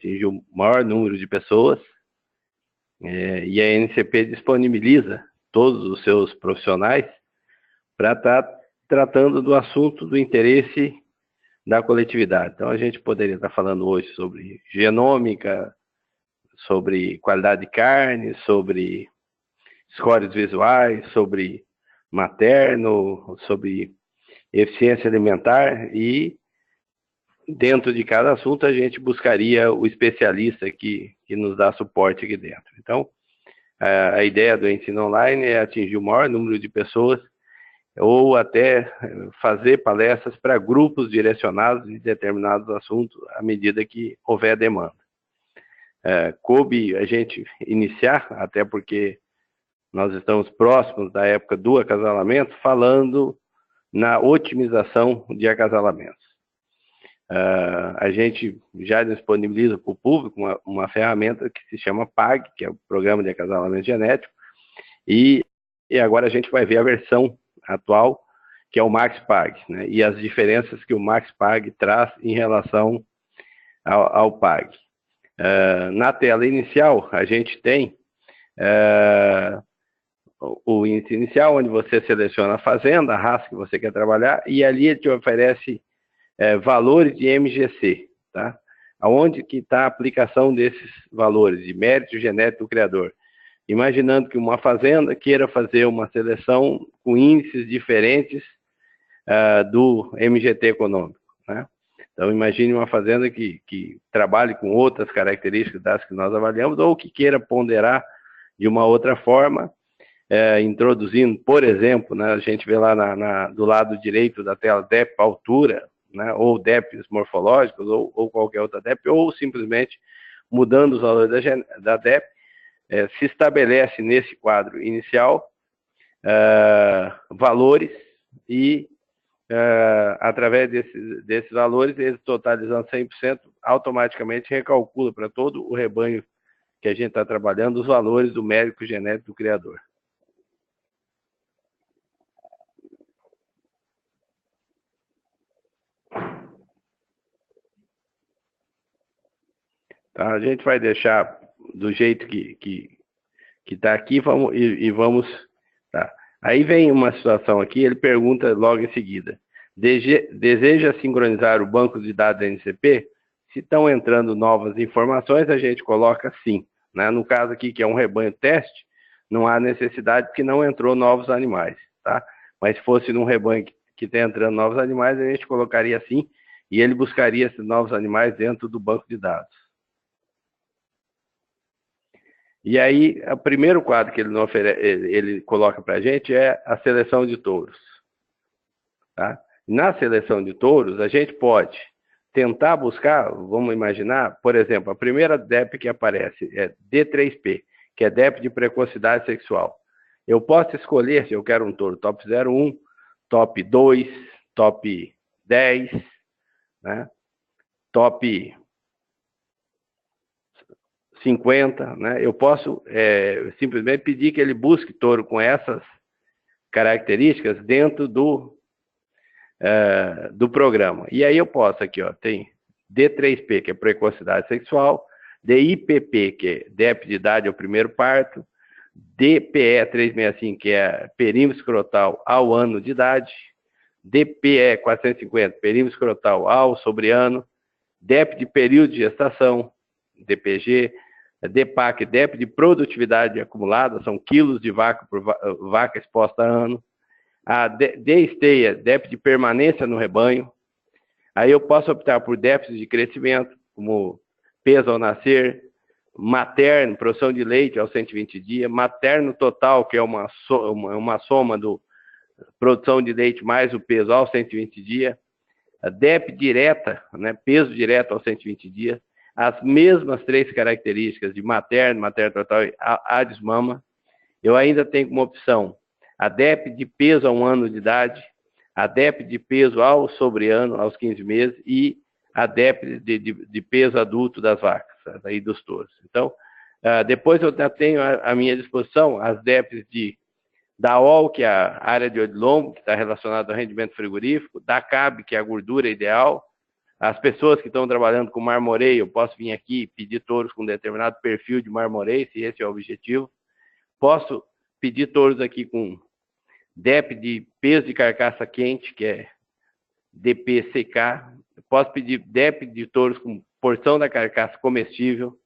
atingir o maior número de pessoas, e a NCP disponibiliza todos os seus profissionais para estar tratando do assunto do interesse da coletividade. Então, a gente poderia estar falando hoje sobre genômica, sobre qualidade de carne, sobre scores visuais, sobre materno, sobre eficiência alimentar, e dentro de cada assunto a gente buscaria o especialista que nos dá suporte aqui dentro. Então, a ideia do ensino online é atingir o maior número de pessoas, ou até fazer palestras para grupos direcionados em determinados assuntos, à medida que houver demanda. Coube a gente iniciar, até porque nós estamos próximos da época do acasalamento, falando na otimização de acasalamentos. A gente já disponibiliza para o público uma ferramenta que se chama PAG, que é o Programa de Acasalamento Genético, e agora a gente vai ver a versão atual, que é o MaxPag, né? E as diferenças que o MaxPag traz em relação ao PAG. Na tela inicial, a gente tem o índice inicial, onde você seleciona a fazenda, a raça que você quer trabalhar, e ali ele te oferece valores de MGC, tá? Aonde que está a aplicação desses valores, de mérito genético do criador. Imaginando que uma fazenda queira fazer uma seleção com índices diferentes do MGT econômico, né? Então, imagine uma fazenda que trabalhe com outras características das que nós avaliamos, ou que queira ponderar de uma outra forma, introduzindo, por exemplo, né, a gente vê lá do lado direito da tela DEP altura, né, ou DEPs morfológicos, ou qualquer outra DEP, ou simplesmente mudando os valores da DEP, se estabelece nesse quadro inicial valores e, através desses valores, eles totalizando 100%, automaticamente recalcula para todo o rebanho que a gente está trabalhando os valores do mérito genético do criador. Tá? A gente vai deixar do jeito que está aqui, vamos... Tá. Aí vem uma situação aqui, ele pergunta logo em seguida: deseja sincronizar o banco de dados da NCP? Se estão entrando novas informações, a gente coloca sim, né? No caso aqui, que é um rebanho teste, não há necessidade, porque não entrou novos animais, tá? Mas se fosse num rebanho que está entrando novos animais, a gente colocaria sim, e ele buscaria esses novos animais dentro do banco de dados. E aí, o primeiro quadro que ele coloca para a gente é a seleção de touros. Tá? Na seleção de touros, a gente pode tentar buscar, vamos imaginar, por exemplo, a primeira DEP que aparece é D3P, que é DEP de precocidade sexual. Eu posso escolher se eu quero um touro top 01, top 2, top 10, né? Top 50, né? Eu posso simplesmente pedir que ele busque touro com essas características dentro do programa. E aí eu posso aqui, ó, tem D3P, que é precocidade sexual, DIPP, que é DEP de idade ao primeiro parto, DPE 365, que é perímetro escrotal ao ano de idade, DPE 450, perímetro escrotal ao sobreano, DEP de período de gestação, DPG, DPAC, DEP de produtividade acumulada, são quilos de vaca por vaca exposta a ano, a D-esteia, DEP de permanência no rebanho. Aí eu posso optar por DEPs de crescimento, como peso ao nascer, materno, produção de leite aos 120 dias, materno total, que é uma soma do produção de leite mais o peso aos 120 dias, a DEP direta, né, peso direto aos 120 dias, as mesmas três características de materno total e a desmama. Eu ainda tenho como opção a DEP de peso a 1 ano de idade, a DEP de peso ao sobreano, aos 15 meses, e a DEP de peso adulto das vacas, aí dos touros. Então, depois eu já tenho à minha disposição as DEPs da OL, que é a área de odilombo, que está relacionada ao rendimento frigorífico, da CAB, que é a gordura ideal, As pessoas que estão trabalhando com marmoreio, eu posso vir aqui e pedir touros com determinado perfil de marmoreio, se esse é o objetivo. Posso pedir touros aqui com DEP de peso de carcaça quente, que é DPCK. Posso pedir DEP de touros com porção da carcaça comestível.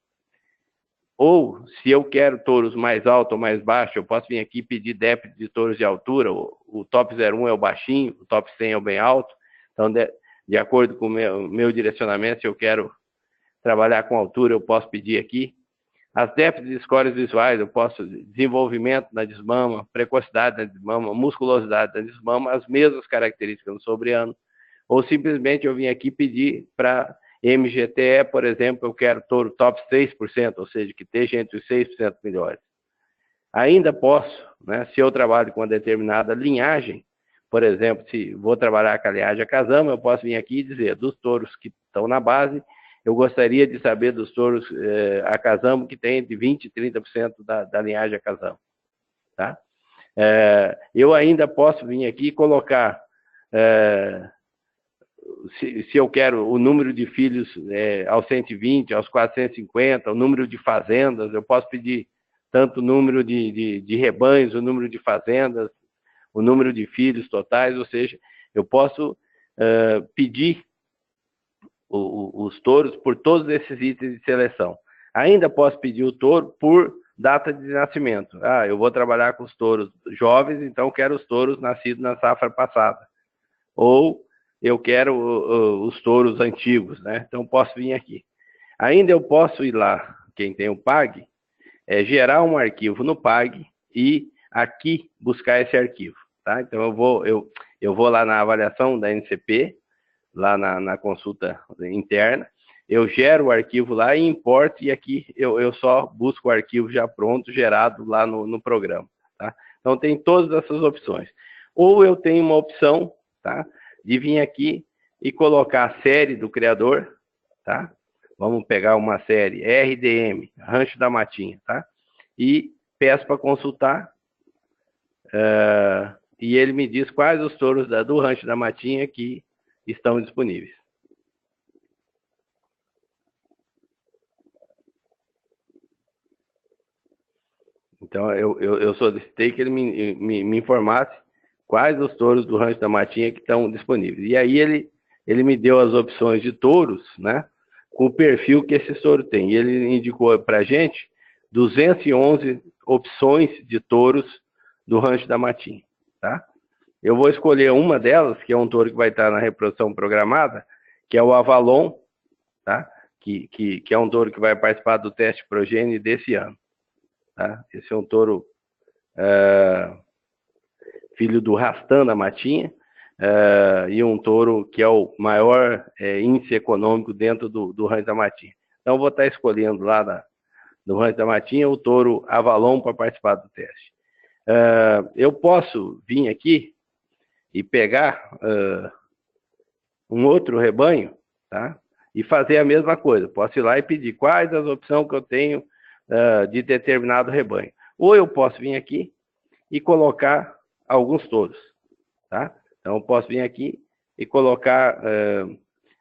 Ou, se eu quero touros mais altos ou mais baixos, eu posso vir aqui e pedir DEP de touros de altura. O top 01 é o baixinho, o top 100 é o bem alto. Então, de acordo com o meu direcionamento, se eu quero trabalhar com altura, eu posso pedir aqui. As DEPs de scores visuais, eu posso desenvolvimento na desmama, precocidade na desmama, musculosidade na desmama, as mesmas características no sobreano. Ou simplesmente eu vim aqui pedir para MGTE, por exemplo, eu quero touro top 6%, ou seja, que esteja entre os 6% melhores. Ainda posso, né, se eu trabalho com uma determinada linhagem, por exemplo, se vou trabalhar com a linhagem Akazama, eu posso vir aqui e dizer, dos touros que estão na base, eu gostaria de saber dos touros Akazama que tem de 20% e 30% da linhagem Akazama. Tá? Eu ainda posso vir aqui e colocar... Se eu quero o número de filhos aos 120, aos 450, o número de fazendas, eu posso pedir tanto o número de rebanhos, o número de fazendas, o número de filhos totais, ou seja, eu posso pedir os touros por todos esses itens de seleção. Ainda posso pedir o touro por data de nascimento. Eu vou trabalhar com os touros jovens, então quero os touros nascidos na safra passada. Ou eu quero os touros antigos, né? Então posso vir aqui. Ainda eu posso ir lá, quem tem o PAG, gerar um arquivo no PAG e aqui buscar esse arquivo, tá? Então eu vou lá na avaliação da NCP, lá na consulta interna, eu gero o arquivo lá e importo, e aqui eu só busco o arquivo já pronto, gerado lá no programa, tá? Então tem todas essas opções. Ou eu tenho uma opção, tá, de vir aqui e colocar a série do criador, tá? Vamos pegar uma série RDM, Rancho da Matinha, tá? E peço para consultar, e ele me diz quais os touros do Rancho da Matinha que estão disponíveis. Então, eu solicitei que ele me informasse quais os touros do Rancho da Matinha que estão disponíveis. E aí ele me deu as opções de touros, né, com o perfil que esse touro tem. E ele indicou para a gente 211 opções de touros do Rancho da Matinha, tá? Eu vou escolher uma delas, que é um touro que vai estar na reprodução programada, que é o Avalon, tá? Que é um touro que vai participar do teste progênie desse ano. Tá? Esse é um touro filho do Rastan da Matinha, e um touro que é o maior índice econômico dentro do Rancho da Matinha. Então, eu vou estar escolhendo lá no Rancho da Matinha o touro Avalon para participar do teste. Eu posso vir aqui e pegar um outro rebanho, tá? E fazer a mesma coisa. Posso ir lá e pedir quais as opções que eu tenho de determinado rebanho. Ou eu posso vir aqui e colocar alguns touros, tá? Então, eu posso vir aqui e colocar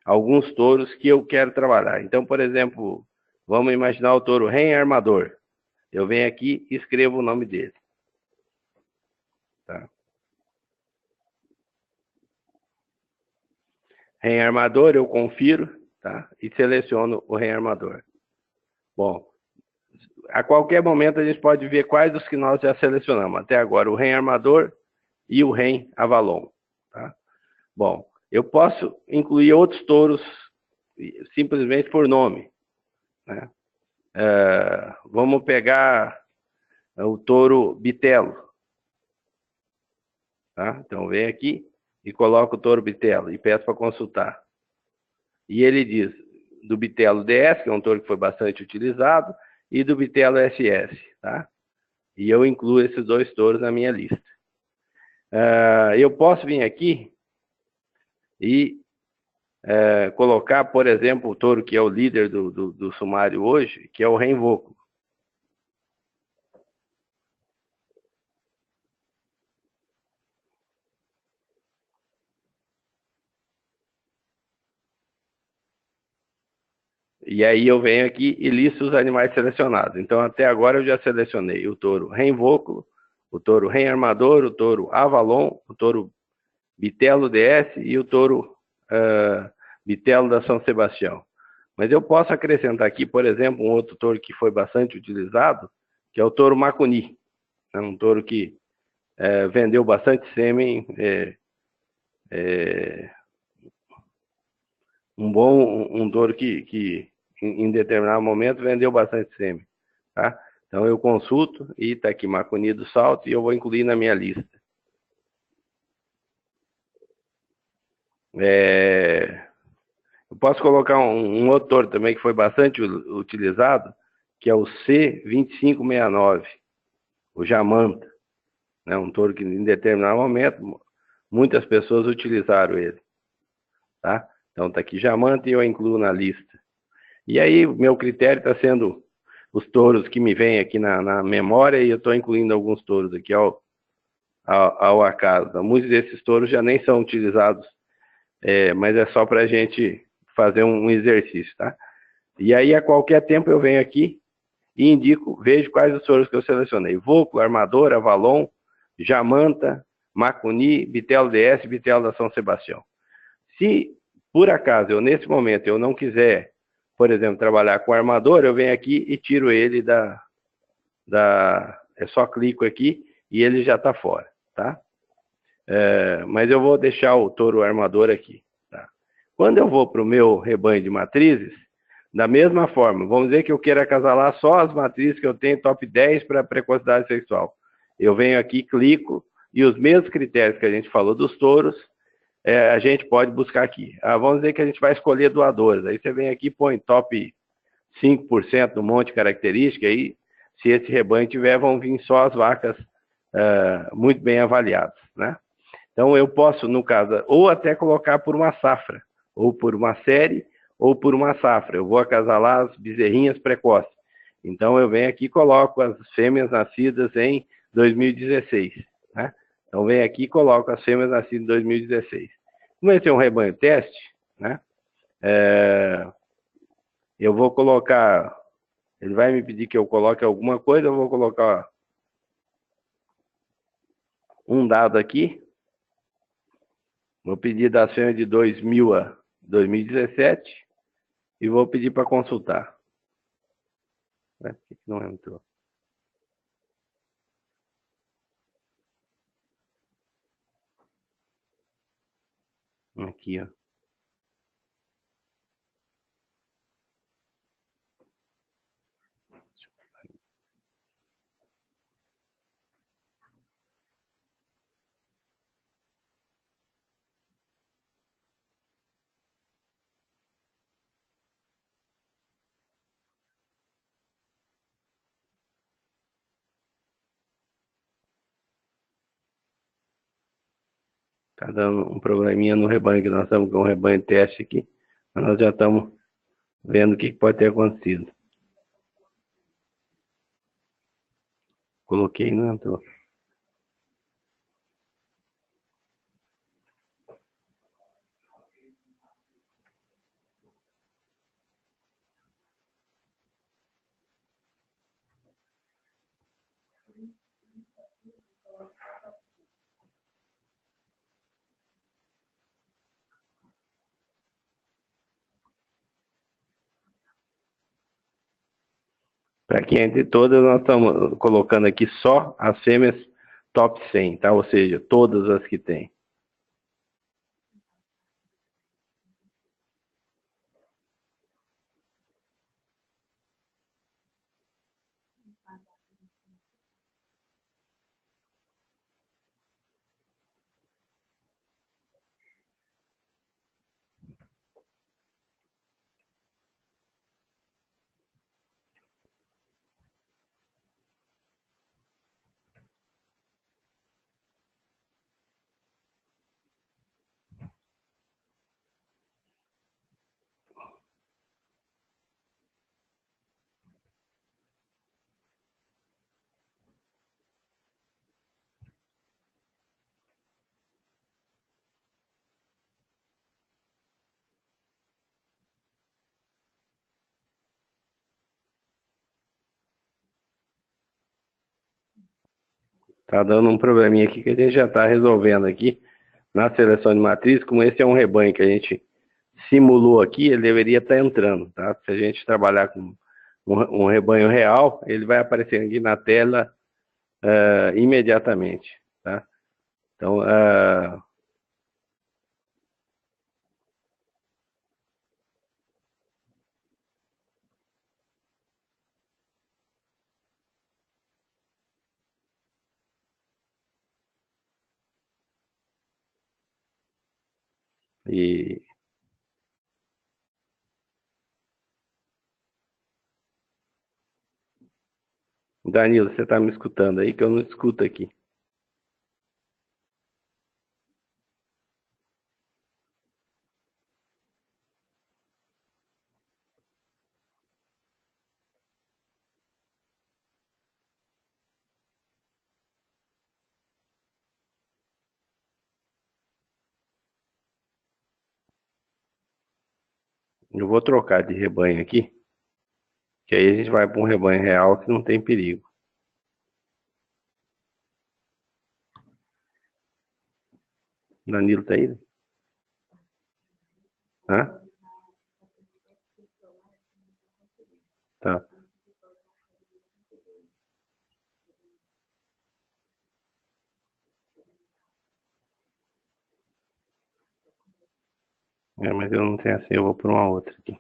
alguns touros que eu quero trabalhar. Então, por exemplo, vamos imaginar o touro Ren Armador. Eu venho aqui e escrevo o nome dele. Tá? Ren Armador, eu confiro, tá? E seleciono o Ren Armador. Bom, a qualquer momento a gente pode ver quais os que nós já selecionamos. Até agora, o Ren Armador e o Ren Avalon. Tá? Bom, eu posso incluir outros touros simplesmente por nome. Né? Vamos pegar o touro Bitelo. Tá? Então, vem aqui e coloco o touro Bitelo e peço para consultar. E ele diz do Bitelo DS, que é um touro que foi bastante utilizado, e do Bitelo SS. Tá? E eu incluo esses dois touros na minha lista. Eu posso vir aqui e colocar, por exemplo, o touro que é o líder do sumário hoje, que é o Renvoco. E aí eu venho aqui e listo os animais selecionados. Então, até agora eu já selecionei o touro Renvôculo, o touro Renarmador, o touro Avalon, o touro Bitelo DS e o touro Bitelo da São Sebastião. Mas eu posso acrescentar aqui, por exemplo, um outro touro que foi bastante utilizado, que é o touro Macuni. É um touro que vendeu bastante sêmen, um touro que em determinado momento vendeu bastante sêmen. Tá? Então eu consulto e está aqui Macuni do Salto e eu vou incluir na minha lista. Eu posso colocar um outro touro também que foi bastante utilizado, que é o C2569, o Jamanta. Né? Um touro que em determinado momento muitas pessoas utilizaram ele. Tá? Então está aqui Jamanta e eu incluo na lista. E aí meu critério está sendo os touros que me vêm aqui na memória e eu estou incluindo alguns touros aqui ao acaso. Muitos desses touros já nem são utilizados, mas é só para a gente fazer um exercício, tá? E aí a qualquer tempo eu venho aqui e indico, vejo quais os touros que eu selecionei. Vôculo, Armador, Avalon, Jamanta, Macuni, Bitelo DS, Bitelo da São Sebastião. Se por acaso eu nesse momento eu não quiser, por exemplo, trabalhar com armador, eu venho aqui e tiro ele eu só clico aqui e ele já está fora, tá? Mas eu vou deixar o touro armador aqui. Tá? Quando eu vou para o meu rebanho de matrizes, da mesma forma, vamos dizer que eu queira acasalar só as matrizes que eu tenho top 10 para precocidade sexual. Eu venho aqui, clico, e os mesmos critérios que a gente falou dos touros, a gente pode buscar aqui. Vamos dizer que a gente vai escolher doadores. Aí você vem aqui e põe top 5% do monte de característica, aí, se esse rebanho tiver, vão vir só as vacas muito bem avaliadas, né? Então eu posso, no caso, ou até colocar por uma safra, ou por uma série, ou por uma safra. Eu vou acasalar as bezerrinhas precoces. Então eu venho aqui e coloco as fêmeas nascidas em 2016, né? Então venho aqui e coloco as fêmeas nascidas em 2016. Como esse é um rebanho teste, né? Eu vou colocar, ele vai me pedir que eu coloque alguma coisa, eu vou colocar um dado aqui. Vou pedir das fêmeas de 2000 a 2017 e vou pedir para consultar. Por que não entrou? Aqui, ó. Tá dando um probleminha no rebanho, que nós estamos com um rebanho teste aqui, mas nós já estamos vendo o que pode ter acontecido. Coloquei e não entrou. Para que entre todas, nós estamos colocando aqui só as fêmeas top 100, tá? Ou seja, todas as que tem. Tá dando um probleminha aqui que a gente já está resolvendo aqui na seleção de matriz. Como esse é um rebanho que a gente simulou aqui, ele deveria estar entrando, tá? Se a gente trabalhar com um rebanho real, ele vai aparecer aqui na tela imediatamente, tá? Então, e Danilo, você está me escutando aí que eu não escuto aqui. Eu vou trocar de rebanho aqui, que aí a gente vai para um rebanho real que não tem perigo. Danilo tá aí? Hã? Tá. Mas eu não tenho assim, eu vou por uma outra aqui.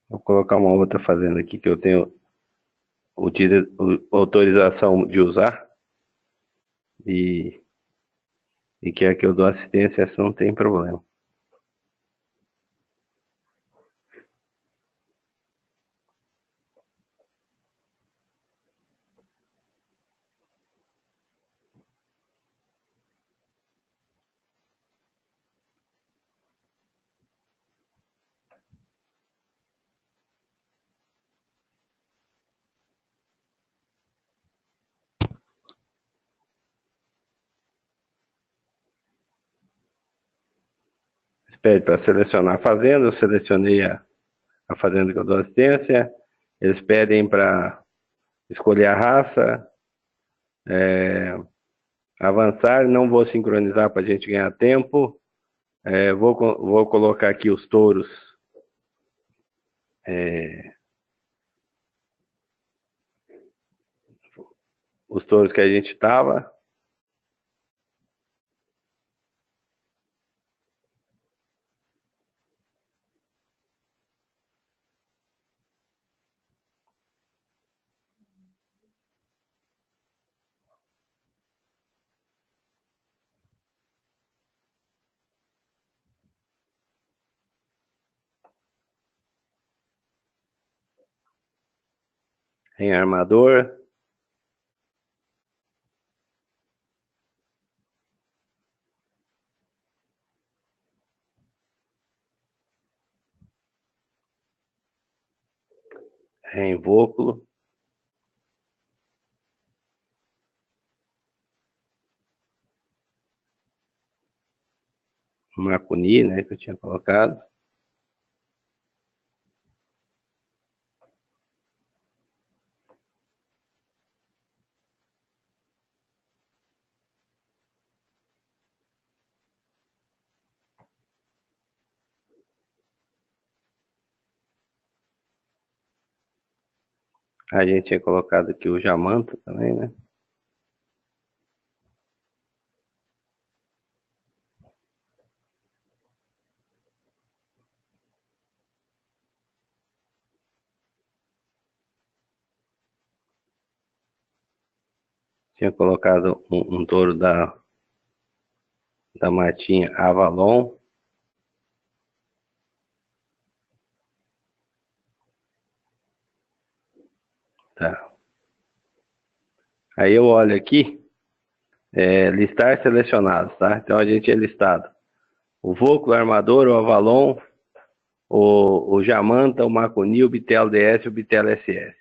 Vou colocar uma outra fazenda aqui que eu tenho autorização de usar e que é que eu dou assistência, essa não tem problema. Pede para selecionar a fazenda, eu selecionei a fazenda que eu dou assistência. Eles pedem para escolher a raça, avançar, não vou sincronizar para a gente ganhar tempo. Vou colocar aqui os touros. Os touros que a gente estava. Em armador. Em Vôculo. Macuni, né, que eu tinha colocado. A gente tinha colocado aqui o Jamanta também, né? Tinha colocado um touro da Matinha Avalon. Tá. Aí eu olho aqui, listar selecionados, tá? Então a gente é listado o Vôculo, o Armador, o Avalon, o Jamanta, o Macuni, o Bitelo DS e o Bitelo SS.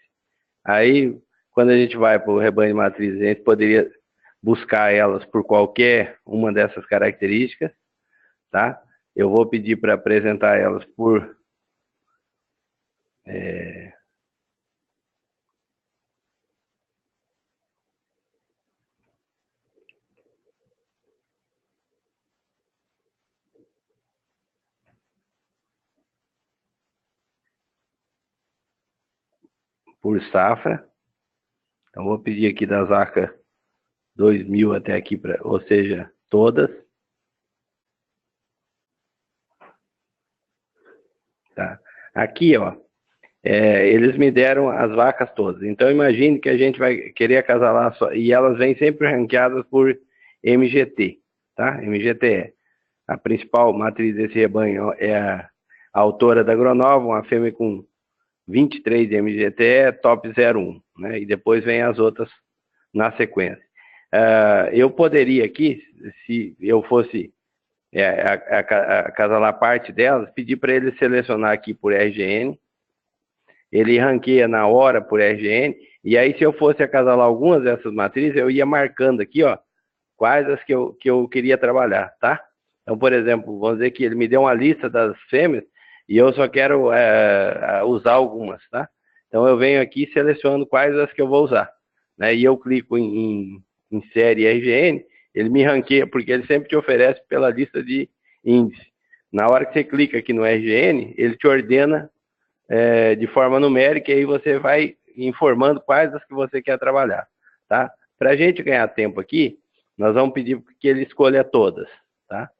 Aí, quando a gente vai para o rebanho de matriz, a gente poderia buscar elas por qualquer uma dessas características, tá? Eu vou pedir para apresentar elas por por safra. Então, vou pedir aqui das vacas 2000 até aqui, ou seja, todas. Tá? Aqui, ó, eles me deram as vacas todas. Então, imagine que a gente vai querer acasalar só, e elas vêm sempre ranqueadas por MGT, tá? MGTE. A principal matriz desse rebanho é a autora da Agronova, uma fêmea com 23 de MGTE, top 01, né? E depois vem as outras na sequência. Eu poderia aqui, se eu fosse acasalar parte delas, pedir para ele selecionar aqui por RGN, ele ranqueia na hora por RGN, e aí se eu fosse acasalar algumas dessas matrizes, eu ia marcando aqui, ó, quais as que eu queria trabalhar, tá? Então, por exemplo, vamos dizer que ele me deu uma lista das fêmeas, e eu só quero usar algumas, tá? Então, eu venho aqui e seleciono quais as que eu vou usar, né? E eu clico em série RGN, ele me ranqueia, porque ele sempre te oferece pela lista de índice. Na hora que você clica aqui no RGN, ele te ordena de forma numérica, e aí você vai informando quais as que você quer trabalhar, tá? Para a gente ganhar tempo aqui, nós vamos pedir que ele escolha todas, tá?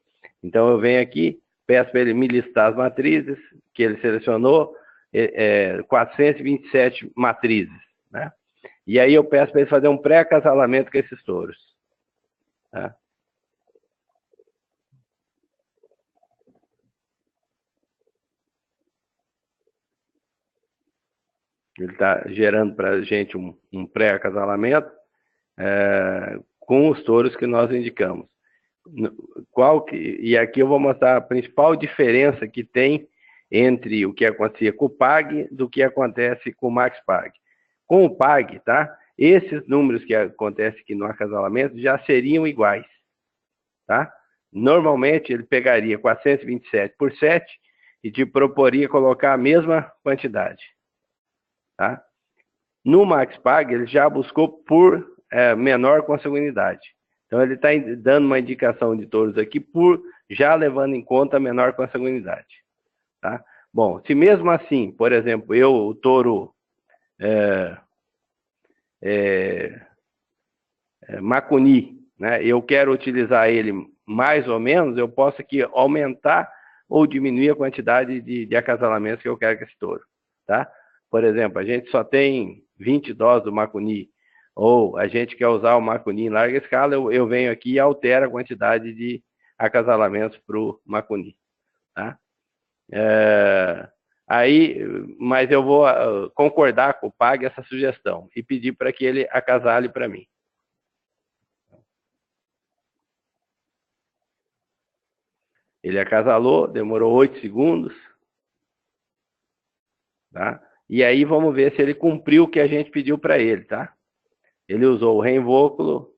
Então, eu venho aqui, peço para ele me listar as matrizes que ele selecionou, 427 matrizes, né? E aí eu peço para ele fazer um pré-acasalamento com esses touros, tá? Ele está gerando para a gente um pré-acasalamento com os touros que nós indicamos. E aqui eu vou mostrar a principal diferença que tem entre o que acontecia com o PAG do que acontece com o Max PAG. Com o PAG, tá? Esses números que acontecem aqui no acasalamento já seriam iguais, tá? Normalmente ele pegaria 427 por 7 e te proporia colocar a mesma quantidade, tá? No Max PAG ele já buscou por menor consanguinidade. Então, ele está dando uma indicação de touros aqui já levando em conta a menor consanguinidade, tá? Bom, se mesmo assim, por exemplo, o touro Macuni, né, eu quero utilizar ele mais ou menos, eu posso aqui aumentar ou diminuir a quantidade de acasalamentos que eu quero com esse touro, tá? Por exemplo, a gente só tem 20 doses do Macuni, ou a gente quer usar o Macuni em larga escala, eu venho aqui e altero a quantidade de acasalamentos para o Macuni, tá? Mas eu vou concordar com o PAG essa sugestão e pedir para que ele acasale para mim. Ele acasalou, demorou 8 segundos, tá? E aí vamos ver se ele cumpriu o que a gente pediu para ele, tá? Ele usou o reinvóculo,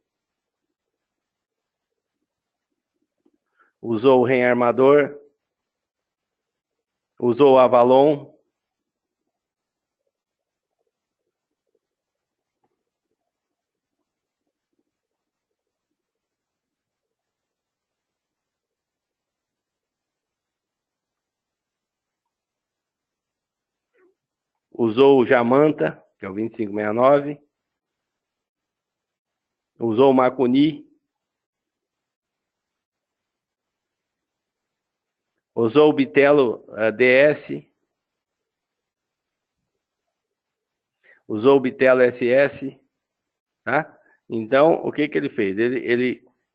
usou o rearmador, usou o Avalon, usou o Jamanta, que é o 2569, usou o Macuni, usou o Bitelo DS, usou o Bitelo SS, tá? Então, o que ele fez?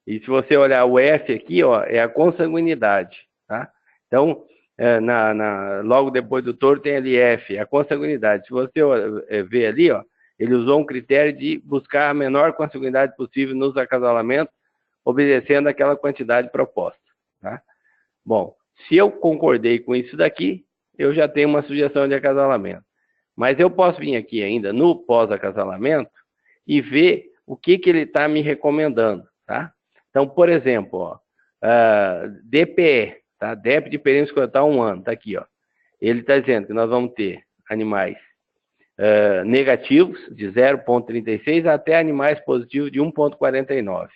E se você olhar o F aqui, ó, é a consanguinidade, tá? Então, logo depois do touro tem ali F, a consanguinidade. Se você ver ali, ó, ele usou um critério de buscar a menor consanguinidade possível nos acasalamentos, obedecendo aquela quantidade proposta, tá? Bom, se eu concordei com isso daqui, eu já tenho uma sugestão de acasalamento. Mas eu posso vir aqui ainda no pós-acasalamento e ver o que ele está me recomendando, tá? Então, por exemplo, ó, DPE, tá? Débito de período escrotal 1 ano, tá aqui, ó. Ele está dizendo que nós vamos ter animais negativos de 0,36 até animais positivos de 1,49,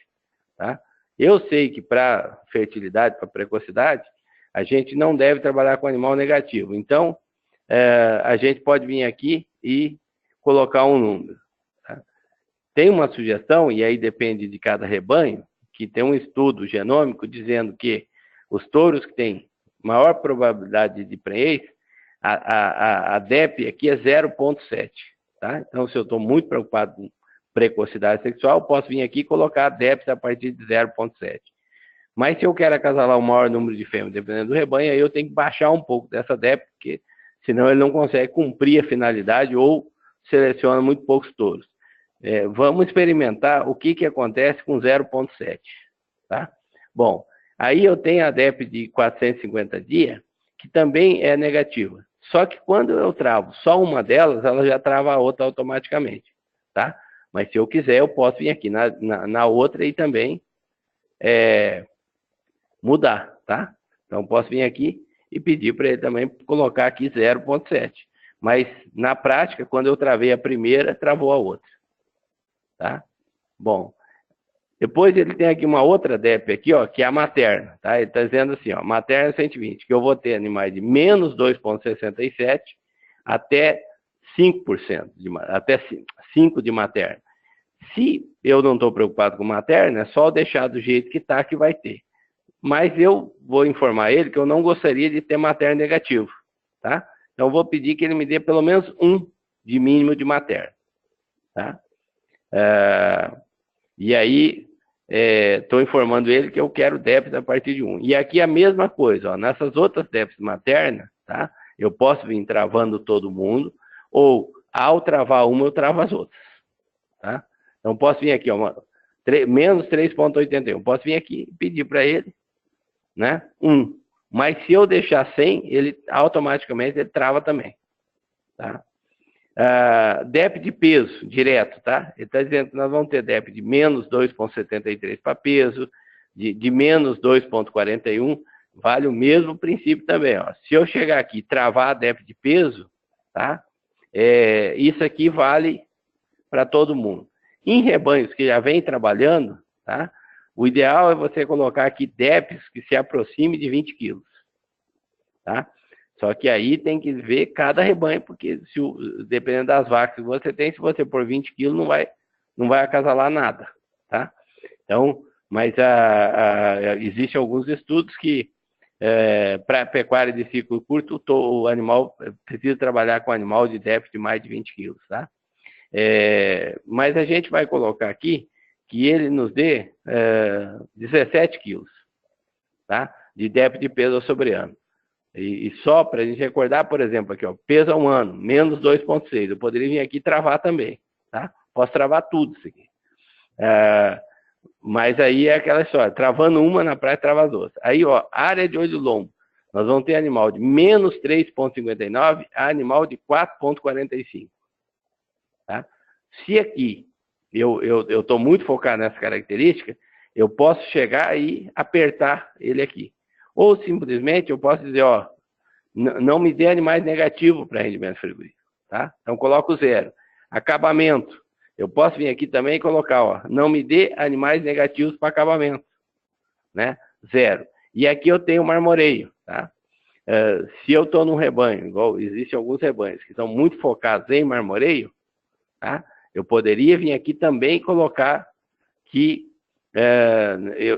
tá? Eu sei que para fertilidade, para precocidade, a gente não deve trabalhar com animal negativo. Então, a gente pode vir aqui e colocar um número. Tá? Tem uma sugestão, e aí depende de cada rebanho, que tem um estudo genômico dizendo que os touros que têm maior probabilidade de prenhez, a DEP aqui é 0,7. Tá? Então, se eu estou muito preocupado com precocidade sexual, posso vir aqui e colocar a DEP a partir de 0,7. Mas se eu quero acasalar o maior número de fêmeas, dependendo do rebanho, aí eu tenho que baixar um pouco dessa DEP, porque senão ele não consegue cumprir a finalidade ou seleciona muito poucos touros. Vamos experimentar o que acontece com 0,7. Tá? Bom, aí eu tenho a DEP de 450 dias, que também é negativa. Só que quando eu travo só uma delas, ela já trava a outra automaticamente. Tá? Mas se eu quiser, eu posso vir aqui na outra e também mudar. Tá? Então, posso vir aqui e pedir para ele também colocar aqui 0,7. Mas, na prática, quando eu travei a primeira, travou a outra. Tá? Bom, depois ele tem aqui uma outra DEP aqui, ó, que é a materna. Tá? Ele está dizendo assim, ó, materna 120, que eu vou ter animais de menos 2,67 até 5%, até 5 de materna. Se eu não estou preocupado com materna, é só deixar do jeito que está que vai ter. Mas eu vou informar ele que eu não gostaria de ter materno negativo. Tá? Então, eu vou pedir que ele me dê pelo menos 1 de mínimo de materno. Tá? E aí, estou informando ele que eu quero DEPs a partir de 1. E aqui a mesma coisa, ó, nessas outras DEPs maternas, tá? Eu posso vir travando todo mundo, ou ao travar uma, eu travo as outras. Tá? Então, posso vir aqui, ó, menos 3,81. Posso vir aqui e pedir para ele, né, 1. Mas se eu deixar 100, ele automaticamente ele trava também. Tá? DEP de peso, direto, tá? Ele está dizendo que nós vamos ter DEP de menos 2,73 para peso, de menos 2,41, vale o mesmo princípio também, ó. Se eu chegar aqui e travar a DEP de peso, tá? Isso aqui vale para todo mundo. Em rebanhos que já vem trabalhando, tá? O ideal é você colocar aqui DEPs que se aproxime de 20 quilos, tá? Só que aí tem que ver cada rebanho, porque dependendo das vacas que você tem, se você pôr 20 quilos, não vai acasalar nada, tá? Então, mas existem alguns estudos que, para pecuária de ciclo curto, o animal precisa trabalhar com animal de DEP de mais de 20 quilos, tá? Mas a gente vai colocar aqui que ele nos dê 17 quilos, tá? De DEP de peso sobre ano. E só para a gente recordar, por exemplo, aqui, ó, peso ao ano, menos 2,6. Eu poderia vir aqui e travar também, tá? Posso travar tudo isso aqui. Mas aí é aquela história, travando uma na praia, trava as outras. Aí, ó, área de olho lombo. Nós vamos ter animal de menos 3,59 a animal de 4,45. Tá? Se aqui eu estou muito focado nessa característica, eu posso chegar e apertar ele aqui. Ou simplesmente eu posso dizer, ó, não me dê animais negativos para rendimento frigorífico, tá? Então coloco 0. Acabamento. Eu posso vir aqui também e colocar, ó, não me dê animais negativos para acabamento, né? 0. E aqui eu tenho marmoreio, tá? Se eu estou num rebanho, igual existem alguns rebanhos que estão muito focados em marmoreio, tá? Eu poderia vir aqui também e colocar que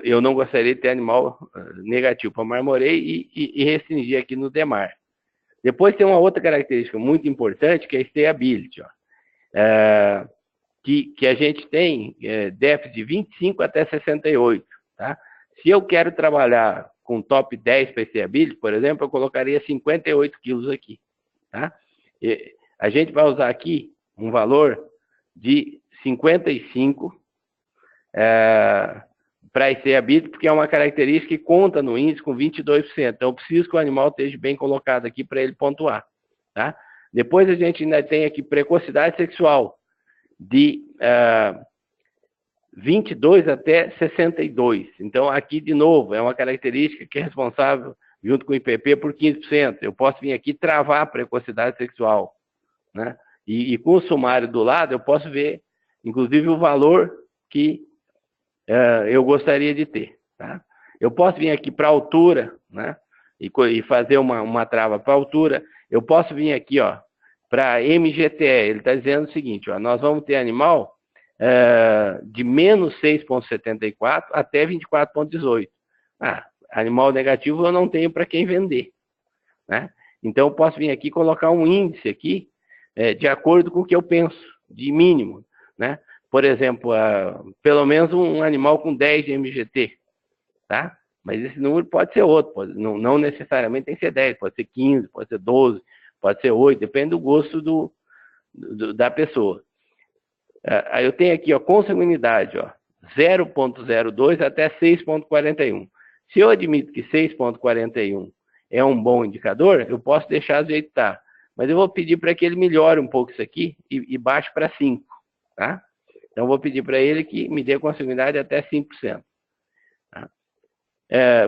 eu não gostaria de ter animal negativo para marmoreio e restringir aqui no DEMAR. Depois tem uma outra característica muito importante, que é a stayability, ó. Que a gente tem déficit de 25 até 68. Tá? Se eu quero trabalhar com top 10 para stayability, por exemplo, eu colocaria 58 quilos aqui. Tá? A gente vai usar aqui um valor de 55 para stayability, porque é uma característica que conta no índice com 22%. Então, eu preciso que o animal esteja bem colocado aqui para ele pontuar. Tá? Depois a gente ainda tem aqui precocidade sexual de 22 até 62. Então, aqui, de novo, é uma característica que é responsável, junto com o IPP, por 15%. Eu posso vir aqui travar a precocidade sexual. Né? E com o sumário do lado, eu posso ver, inclusive, o valor que eu gostaria de ter. Tá? Eu posso vir aqui para altura, né? E fazer uma trava para altura. Eu posso vir aqui, ó, para MGTE, ele está dizendo o seguinte, ó, nós vamos ter animal de menos 6,74 até 24,18. Animal negativo eu não tenho para quem vender, né? Então eu posso vir aqui e colocar um índice aqui, de acordo com o que eu penso, de mínimo, né? Por exemplo, pelo menos um animal com 10 de MGT, tá? Mas esse número pode ser outro, não necessariamente tem que ser 10, pode ser 15, pode ser 12, pode ser 8, depende do gosto da pessoa. Aí eu tenho aqui, ó, consanguinidade, ó, 0,02 até 6,41. Se eu admito que 6,41 é um bom indicador, eu posso deixar do jeito que está. Mas eu vou pedir para que ele melhore um pouco isso aqui e baixe para 5, tá? Então eu vou pedir para ele que me dê consanguinidade até 5%. Tá?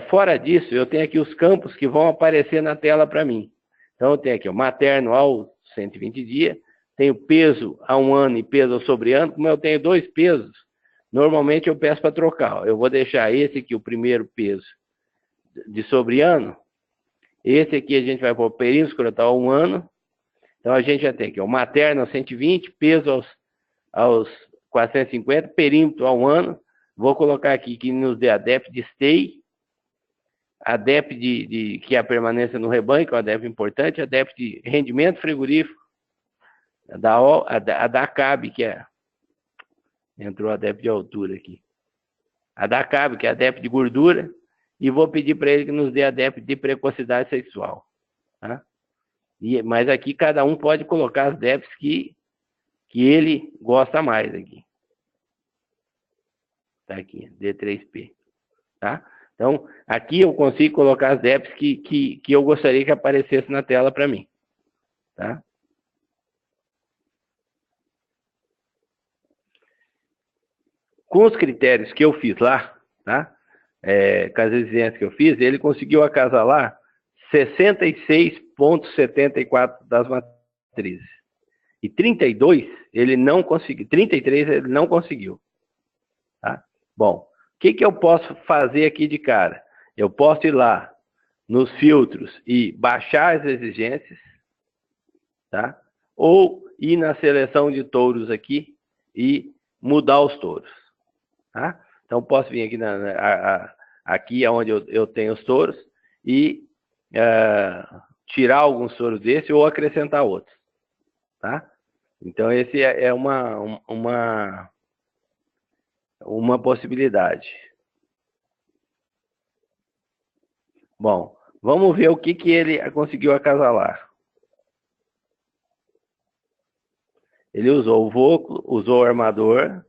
Fora disso, eu tenho aqui os campos que vão aparecer na tela para mim. Então eu tenho aqui o materno aos 120 dias, tenho peso a 1 ano e peso ao sobre ano. Como eu tenho 2 pesos, normalmente eu peço para trocar. Eu vou deixar esse aqui, o primeiro peso de sobre ano. Esse aqui a gente vai pôr perímetro escrotal a 1 ano. Então a gente já tem aqui o materno aos 120, peso aos 450, perímetro a 1 ano. Vou colocar aqui que nos dê a DEP de stay, a DEP que é a permanência no rebanho, que é uma DEP importante, a DEP de rendimento frigorífico, a da CAB, que é... Entrou a DEP de altura aqui. A da CAB, que é a DEP de gordura, e vou pedir para ele que nos dê a DEP de precocidade sexual. Tá? Mas aqui cada um pode colocar as DEPs que ele gosta mais aqui. Tá aqui, D3P. Tá? Então, aqui eu consigo colocar as DEPs que eu gostaria que aparecesse na tela para mim. Tá? Com os critérios que eu fiz lá, tá? Com as exigências que eu fiz, ele conseguiu acasalar 66,74 das matrizes. E 32 ele não conseguiu, 33 ele não conseguiu. Tá? Bom, o que eu posso fazer aqui de cara? Eu posso ir lá nos filtros e baixar as exigências, tá? Ou ir na seleção de touros aqui e mudar os touros. Tá? Então, posso vir aqui, aqui onde eu tenho os touros e tirar alguns touros desse ou acrescentar outros. Tá? Então, esse é uma possibilidade. Bom, vamos ver o que ele conseguiu acasalar. Ele usou o Voclo, usou o armador,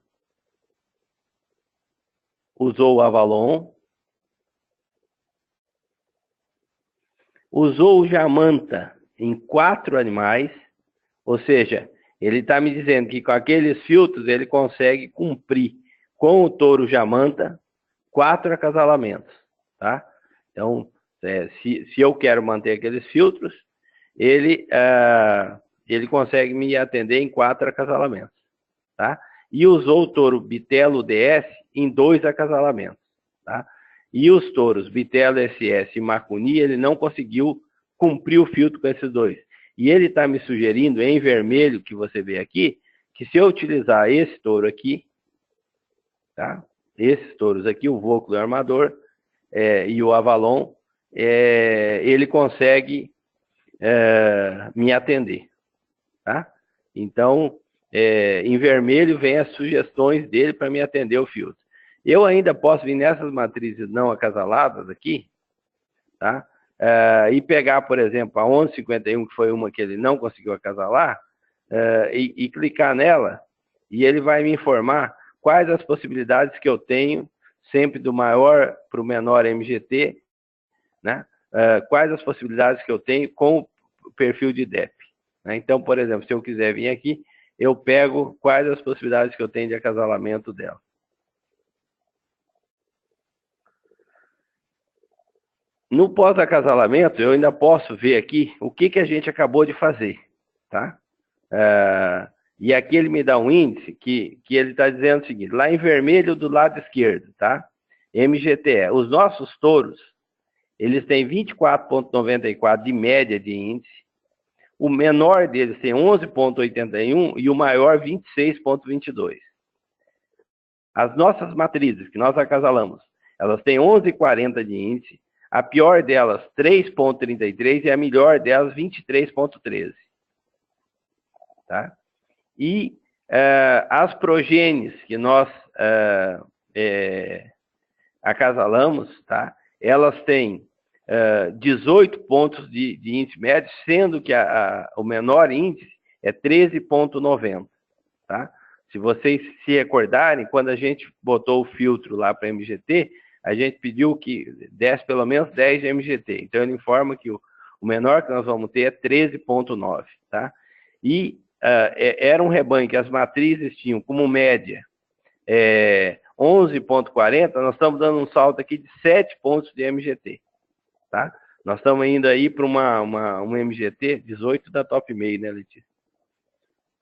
usou o Avalon, usou o Jamanta em 4 animais, ou seja, ele está me dizendo que com aqueles filtros ele consegue cumprir com o touro Jamanta 4 acasalamentos, tá? Então, se eu quero manter aqueles filtros, ele consegue me atender em 4 acasalamentos, tá? E usou o touro Bitelo DS em 2 acasalamentos, tá? E os touros Bitelo SS e Macuni, ele não conseguiu cumprir o filtro com esses 2. E ele está me sugerindo, em vermelho, que você vê aqui, que se eu utilizar esse touro aqui, tá? Esses touros aqui, o Voclo e o Armador, e o Avalon, ele consegue me atender, tá? Então, em vermelho vem as sugestões dele para me atender o filtro. Eu ainda posso vir nessas matrizes não acasaladas aqui, tá? E pegar, por exemplo, a 1151, que foi uma que ele não conseguiu acasalar, e clicar nela, e ele vai me informar quais as possibilidades que eu tenho, sempre do maior para o menor MGT, né? Quais as possibilidades que eu tenho com o perfil de DEP. Né? Então, por exemplo, se eu quiser vir aqui, eu pego quais as possibilidades que eu tenho de acasalamento dela. No pós-acasalamento, eu ainda posso ver aqui o que a gente acabou de fazer, tá? E aqui ele me dá um índice que ele está dizendo o seguinte, lá em vermelho do lado esquerdo, tá? MGTE. Os nossos touros, eles têm 24,94 de média de índice. o menor deles tem 11,81 e o maior 26,22. As nossas matrizes, que nós acasalamos, elas têm 11,40 de índice, a pior delas 3,33 e a melhor delas 23,13. Tá? E as progênies que nós acasalamos, tá? Elas têm 18 pontos de índice médio, sendo que o menor índice é 13,90. Tá? Se vocês se recordarem, quando a gente botou o filtro lá para MGT, a gente pediu que desse pelo menos 10 de MGT. Então, ele informa que o menor que nós vamos ter é 13,9. Tá? E era um rebanho que as matrizes tinham como média 11,40, nós estamos dando um salto aqui de 7 pontos de MGT. Tá? Nós estamos indo aí para uma MGT 18 da top meio, né, Letícia?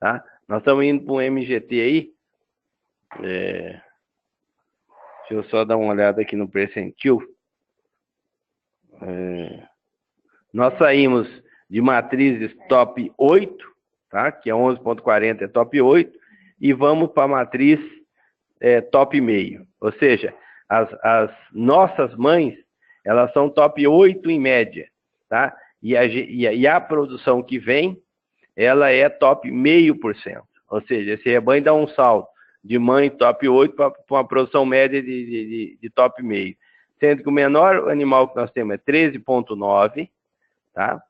Tá? Nós estamos indo para um MGT aí. Deixa eu só dar uma olhada aqui no percentil. Nós saímos de matrizes top 8, tá? Que é 11,40 é top 8, e vamos para a matriz top meio. Ou seja, as nossas mães, elas são top 8 em média, tá? E a produção que vem, ela é top 0,5%. Ou seja, esse rebanho dá um salto de mãe top 8 para uma produção média de top meio. Sendo que o menor animal que nós temos é 13,9, tá?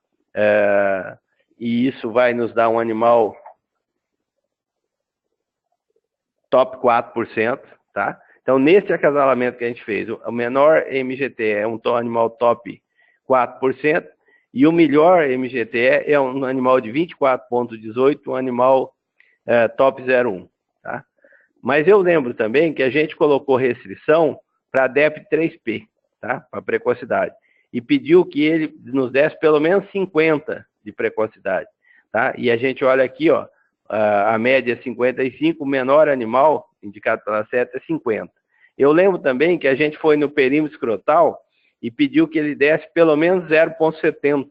E isso vai nos dar um animal top 4%, tá? Então, nesse acasalamento que a gente fez, o menor MGT é um animal top 4%, e o melhor MGT é um animal de 24,18, um animal top 0,1, tá? Mas eu lembro também que a gente colocou restrição para DEP 3P, tá? Para precocidade. E pediu que ele nos desse pelo menos 50 de precocidade, tá? E a gente olha aqui, ó, a média é 55, o menor animal indicado pela seta é 50. Eu lembro também que a gente foi no perímetro escrotal e pediu que ele desse pelo menos 0,70,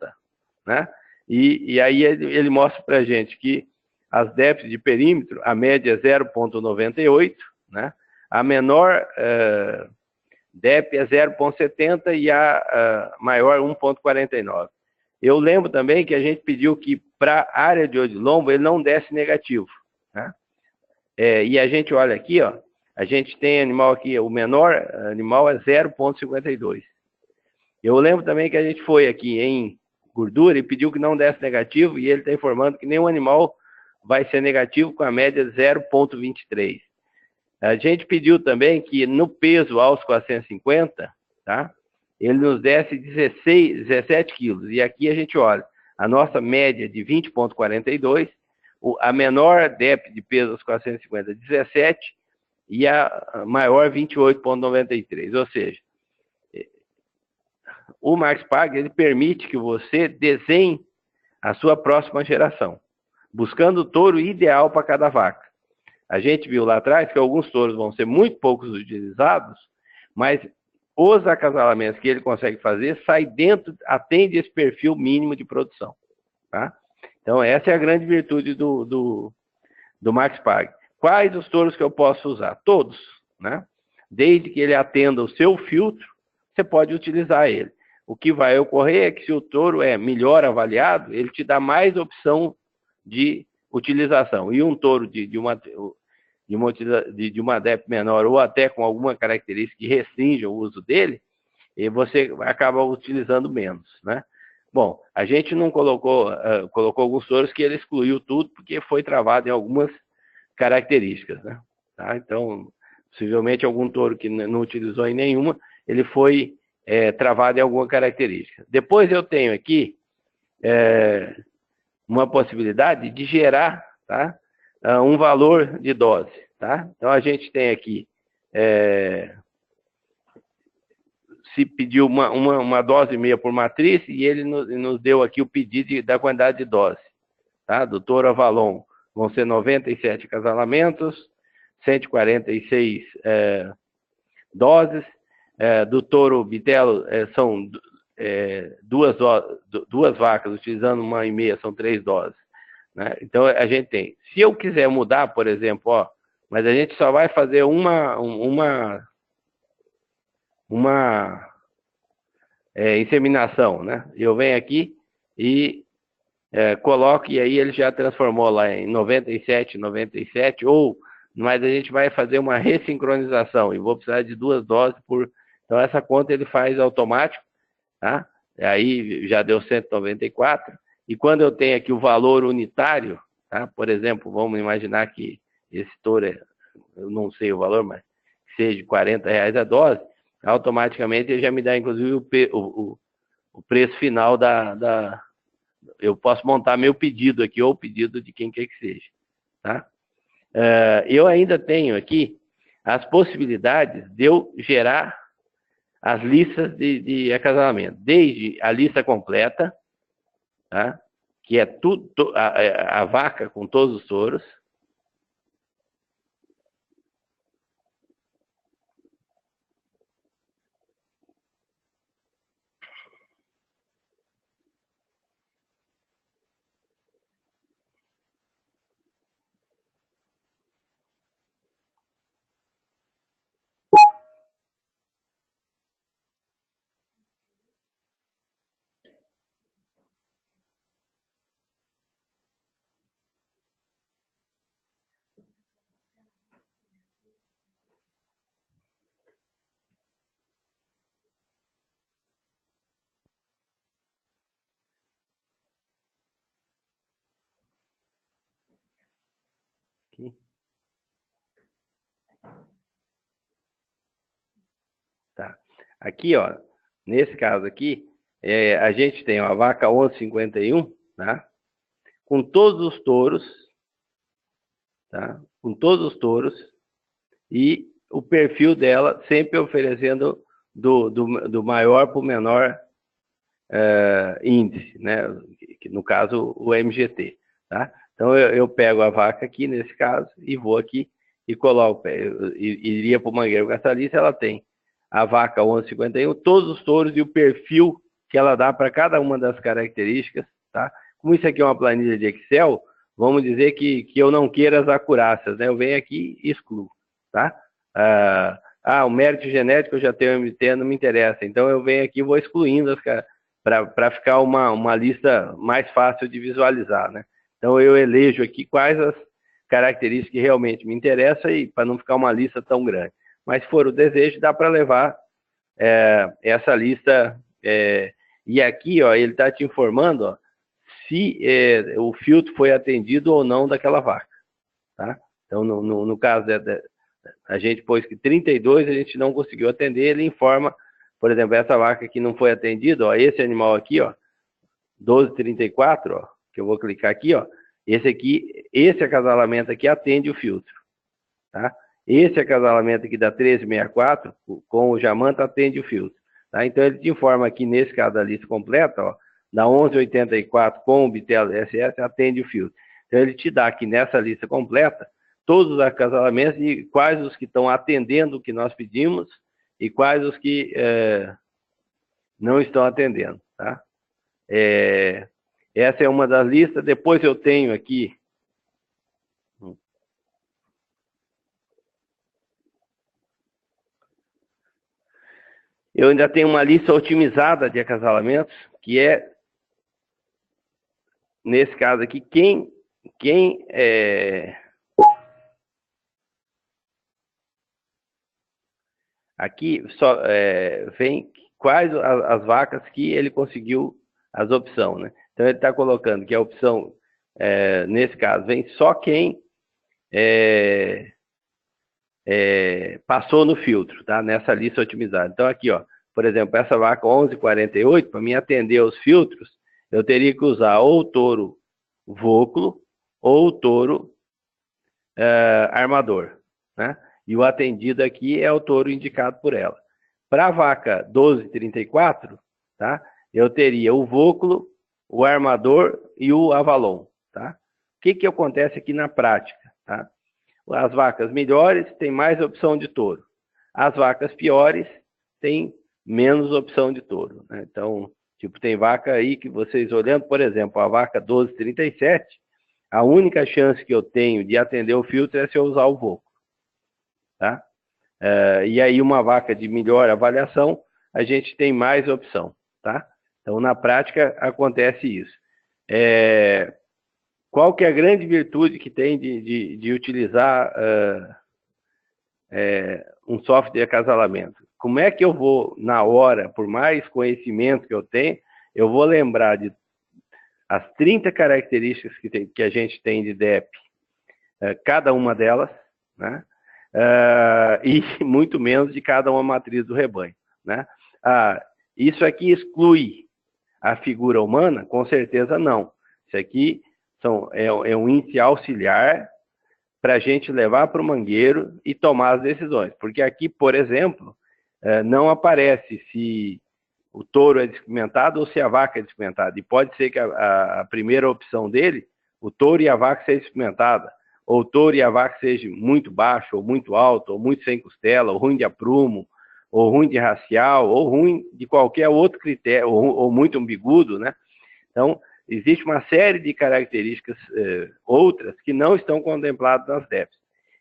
né? E aí ele mostra para a gente que as DEPs de perímetro, a média é 0,98, né? A menor DEP é 0,70 e a maior 1,49. Eu lembro também que a gente pediu que para a área de odilombo ele não desse negativo, né? E a gente olha aqui, ó, a gente tem animal aqui, o menor animal é 0,52. Eu lembro também que a gente foi aqui em gordura e pediu que não desse negativo, e ele está informando que nenhum animal vai ser negativo com a média 0,23. A gente pediu também que no peso aos 450, tá? Ele nos desse 17 quilos. E aqui a gente olha, a nossa média de 20,42, a menor DEP de peso aos 450 é 17 e a maior 28,93. Ou seja, o Markspag ele permite que você desenhe a sua próxima geração, buscando o touro ideal para cada vaca. A gente viu lá atrás que alguns touros vão ser muito poucos utilizados, mas os acasalamentos que ele consegue fazer atende esse perfil mínimo de produção. Tá? Então, essa é a grande virtude do Markspag. Quais os touros que eu posso usar? Todos, né? Desde que ele atenda o seu filtro, você pode utilizar ele. O que vai ocorrer é que se o touro é melhor avaliado, ele te dá mais opção de utilização. E um touro de uma DEP menor ou até com alguma característica que restringe o uso dele, e você acaba utilizando menos, né? Bom, a gente não colocou alguns touros que ele excluiu tudo porque foi travado em algumas características, né? Tá? Então, possivelmente algum touro que não utilizou em nenhuma, ele foi travado em alguma característica. Depois eu tenho aqui uma possibilidade de gerar, tá? Um valor de dose, tá? Então a gente tem aqui se pediu uma dose e meia por matriz e ele nos deu aqui o pedido da quantidade de dose, tá? Do touro Avalon vão ser 97 acasalamentos, 146 doses, do touro Bitelo são duas vacas utilizando 1,5, são 3 doses. Né? Então, a gente tem. Se eu quiser mudar, por exemplo, ó, mas a gente só vai fazer uma inseminação, né? Eu venho aqui e coloco, e aí ele já transformou lá em 97, 97, mas a gente vai fazer uma ressincronização, e vou precisar de 2 doses por... Então, essa conta ele faz automático, tá? Aí já deu 194, e quando eu tenho aqui o valor unitário, tá? Por exemplo, vamos imaginar que esse touro, eu não sei o valor, mas seja de R$40 a dose, automaticamente ele já me dá, inclusive, o preço final eu posso montar meu pedido aqui, ou o pedido de quem quer que seja. Tá? Eu ainda tenho aqui as possibilidades de eu gerar as listas de acasalamento. Desde a lista completa, tá? Que é tudo, a vaca com todos os touros. Aqui. Tá. Aqui, ó, nesse caso aqui, a gente tem a vaca 1151, tá? Com todos os touros, tá? Com todos os touros, e o perfil dela sempre oferecendo do maior para o menor índice, né? No caso, o MGT, tá? Então, eu pego a vaca aqui, nesse caso, e vou aqui e coloco, iria para o Mangueiro Gastalista, ela tem a vaca 1151, todos os touros e o perfil que ela dá para cada uma das características, tá? Como isso aqui é uma planilha de Excel, vamos dizer que eu não queira as acurácias, né? Eu venho aqui e excluo, tá? O mérito genético eu já tenho MT, não me interessa. Então, eu venho aqui e vou excluindo para ficar uma lista mais fácil de visualizar, né? Então, eu elejo aqui quais as características que realmente me interessam e para não ficar uma lista tão grande. Mas se for o desejo, dá para levar essa lista. E aqui, ó, ele está te informando, ó, se o filtro foi atendido ou não daquela vaca. Tá? Então, no caso, a gente pôs que 32 a gente não conseguiu atender, ele informa, por exemplo, essa vaca que não foi atendida, ó, esse animal aqui, ó, 1234, ó, que eu vou clicar aqui, ó, esse acasalamento aqui atende o filtro. Tá? Esse acasalamento aqui da 1364, com o Jamanta, atende o filtro. Tá? Então, ele te informa aqui, nesse caso da lista completa, ó, da 1184 com o Bitelo SS, atende o filtro. Então, ele te dá aqui nessa lista completa todos os acasalamentos e quais os que estão atendendo o que nós pedimos e quais os que não estão atendendo. Tá? Essa é uma das listas. Depois eu tenho aqui eu ainda tenho uma lista otimizada de acasalamentos, que é, nesse caso aqui, aqui só vem quais as vacas que ele conseguiu as opções, né? Então ele está colocando que a opção, nesse caso, vem só quem passou no filtro, tá? Nessa lista otimizada. Então aqui, ó, por exemplo, essa vaca 1148, para mim atender aos filtros, eu teria que usar ou o touro vôculo ou o touro armador, né? E o atendido aqui é o touro indicado por ela. Para a vaca 1234, tá? Eu teria o vôculo, o armador e o avalon, tá? O que acontece aqui na prática, tá? As vacas melhores têm mais opção de touro. As vacas piores têm menos opção de touro, né? Então, tipo, tem vaca aí que vocês olhando, por exemplo, a vaca 1237, a única chance que eu tenho de atender o filtro é se eu usar o Voco, tá? E aí uma vaca de melhor avaliação, a gente tem mais opção, tá? Então, na prática, acontece isso. Qual que é a grande virtude que tem de utilizar um software de acasalamento? Como é que eu vou, na hora, por mais conhecimento que eu tenho, eu vou lembrar de as 30 características que a gente tem de DEP, cada uma delas, né? E muito menos de cada uma matriz do rebanho, né? Isso aqui exclui a figura humana? Com certeza não. Isso aqui é um índice auxiliar para a gente levar para o mangueiro e tomar as decisões. Porque aqui, por exemplo, não aparece se o touro é descrimentado ou se a vaca é descrimentada. E pode ser que a primeira opção dele, o touro e a vaca seja descrimentada, ou o touro e a vaca seja muito baixo, ou muito alto, ou muito sem costela, ou ruim de aprumo, ou ruim de racial, ou ruim de qualquer outro critério, ou muito umbigudo, né? Então, existe uma série de características outras que não estão contempladas nas DEPs.